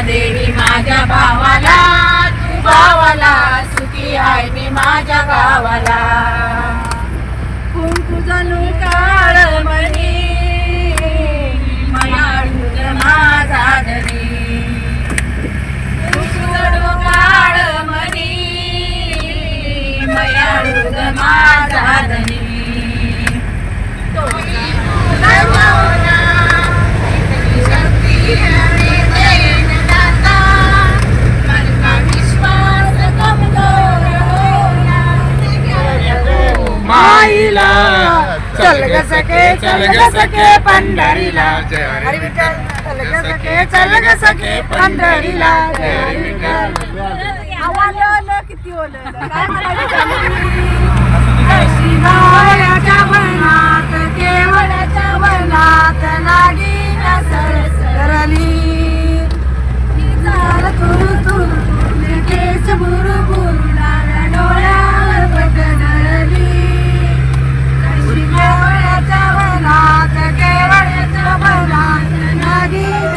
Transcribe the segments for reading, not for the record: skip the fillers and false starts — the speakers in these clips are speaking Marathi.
देवी माझ्या भावाला, तू भावाला सुखी आहे मी माझ्या गावाला. कुंकू जणू काळमणी मयाळूद माझा धनी, कुंकू जणू काळमणी मयाळूद माझा धनी. माईला चल ग सखे पंढरीला, हरी विठ्ठल चल ग सखे पंढरीला. किती शिवाच्या वनात केवळच्या वनात नागिन सरसरली, चाल तुरु तुरु केस बुरु बुरु डोळ्यावर पटडली. शिवाच्या वनात केवळच्या वनात नागिन.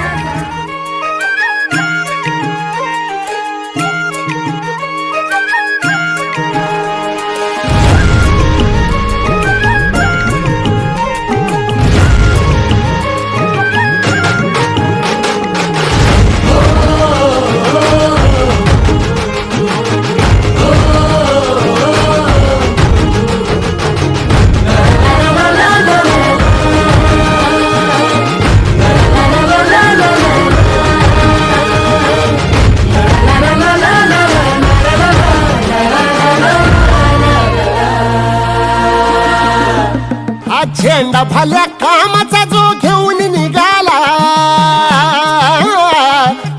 झेंडा भल्या कामाचा जो घेऊन निघाला,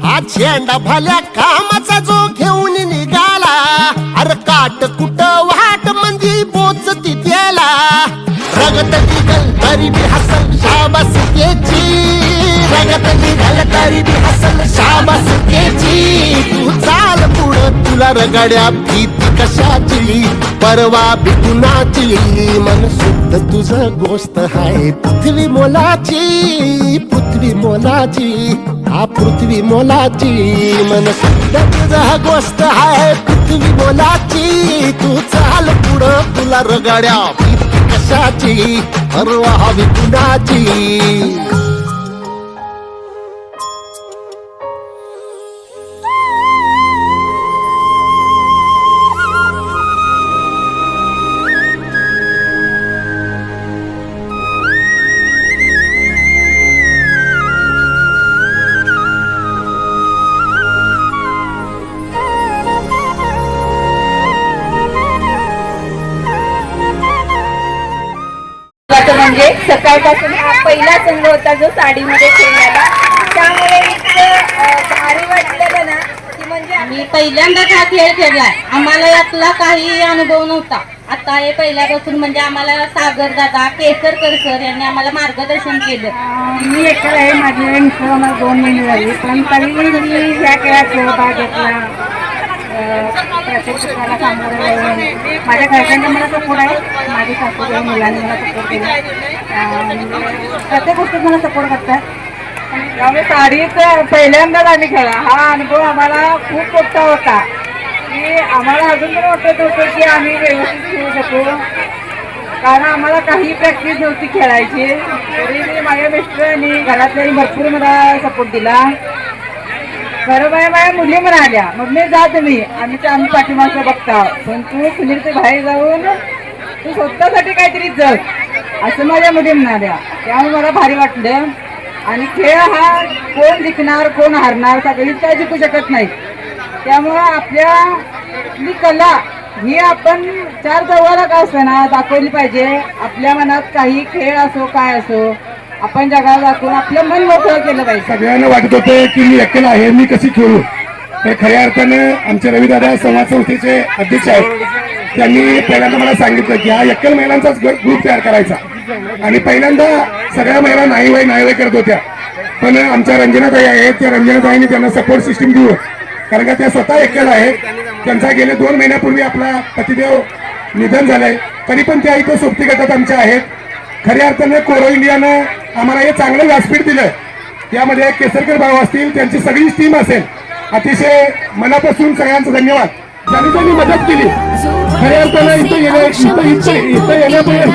हा झेंडा भल्या कामाचा जो घेऊन निघाला. अरे काट कुट वाट मंदी बोचती त्याला, रगत निघल तरी बी हसल शाबास केची, रगत निघल तरी बी हसल शाबास केची. तू चाल पुढं तुला रगड्या भीती कशाची, परवा बिकुनाची. मन शुद्ध तुझं गोष्ट हाय पृथ्वी मोलाची, पृथ्वी मोलाची, हा पृथ्वी मोलाची. मन शुद्ध तुझं गोष्ट हाय पृथ्वी मोलाची. तू चाल पुढं तुला रगड्या भीती कशाची, परवा बिकुनाची. म्हणजे सकाळपासून हा पहिला संघ होता जो साडीमध्ये खेळलेला, त्यामुळे इतकं भारी वाटलेलं ना की म्हणजे आम्ही पहिल्यांदाच हा खेळ खेळलाय. आम्हाला यातला काही अनुभव नव्हता. आता हे पहिल्यापासून म्हणजे आम्हाला सागर दादा केसरकर सर यांनी आम्हाला मार्गदर्शन केलं. मी एकतर आहे, माझे मिस्टर मला 2 महिने झाले, पण तरी मी या खेळात सहभाग घेतला. प्रत्येक शिक्षणाला सामोरं जाऊन माझ्या घरच्यांचा मला सपोर्ट आहे, माझी सासूबाई मुलांनी मला सपोर्ट केला, प्रत्येक गोष्टीत मला सपोर्ट करतात. त्यामुळे साडीत पहिल्यांदाच आम्ही खेळला. हा अनुभव आम्हाला खूप मोठा होता की आम्हाला अजून पण वाटत होतं की आम्ही व्यवस्थित खेळू शकू, कारण आम्हाला काही प्रॅक्टिस नव्हती खेळायची. तरी मी माझ्या मिस्टरांनी घरातल्यानी भरपूर मला सपोर्ट दिला. बरं माझ्या मुली म्हणाल्या, मग मी जा तुम्ही आम्ही पाठीमागचं बघता, पण तू सुनीलच्या बाहेर जाऊन तू स्वतःसाठी काहीतरी जग, असं माझ्या मुली म्हणाल्या. त्यामुळे मला भारी वाटलं. आणि खेळ हा कोण जिंकणार कोण हारणार सगळी काय जिंकू शकत नाही. त्यामुळं आपली कला ही आपण 4 चौघाला का असताना दाखवली पाहिजे. आपल्या मनात काही खेळ असो काय असो आपण जगाला दाखवून आपलं मन मोकळं केलं पाहिजे. सगळ्यांना वाटत होतं की मी एकला आहे, मी कशी खेळू. तर खऱ्या अर्थानं आमचे रविदादा संवाद संस्थेचे अध्यक्ष आहेत, त्यांनी पहिल्यांदा मला सांगितलं की हा एकल महिलांचाच ग्रुप तयार करायचा. आणि पहिल्यांदा सगळ्या महिला नाही वय करत होत्या, पण आमच्या रंजनाताई आहेत, त्या रंजनाताईंनी त्यांना सपोर्ट सिस्टीम देऊ, कारण का त्या स्वतः एकल आहेत. त्यांचा गेले 2 महिन्यापूर्वी आपला पतिदेव निधन झालंय, तरी पण त्या इथं सोबती गटात आमच्या आहेत. खऱ्या अर्थानं कोरो इंडियानं आम्हाला हे चांगलं व्यासपीठ दिलं यामध्ये केसरकर भाऊ असतील, त्यांची सगळी टीम असेल. अतिशय मनापासून सगळ्यांचं धन्यवाद. ज्यांनी त्यांनी मदत केली. खऱ्या अर्थानं इथं येण्यापर्यंत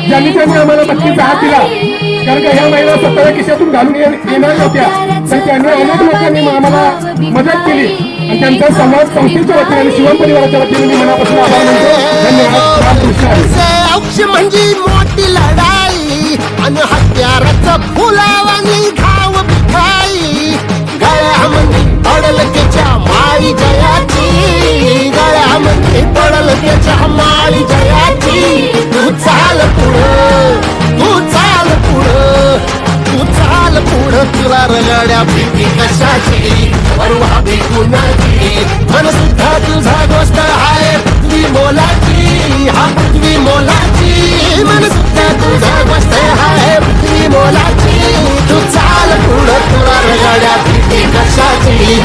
ज्यांनी त्यांनी आम्हाला मदतीचा हात दिला. कारण का ह्या महिला स्वतःच्या खिशातून घालून येणार नव्हत्या, तर त्यांनी अनेक लोकांनी आम्हाला मदत केली आणि त्यांचा संवाद संस्थेच्या वतीने आणि शिवम परिवाराच्या वतीने मी मनापासून आभार मानतो. धन्यवाद. रामकृष्ण हरी. औक्ष म्हणजे मोठी लढाई आणि हत्याराचं फुलावानी घाव बिठाई. गळ्यामध्ये पडल त्याच्या माळी जयाची, गळ्यामध्ये पडल त्याच्या माळी जयाची. तू चाल पुढं, तू चाल पुढं, तू चाल पुढं. तुला रगड्या भीती कशाची, परवा भी कुणाची. मन सुद्धा तुझा गोष्ट आहे पृथ्वी मोलाची, हा पृथ्वी मोलाची. मन सुद्धा तुझा गोष्ट आहे पृथ्वी मोलाची. तू चाल पुढं, तुला रगड्या भीती कशाची.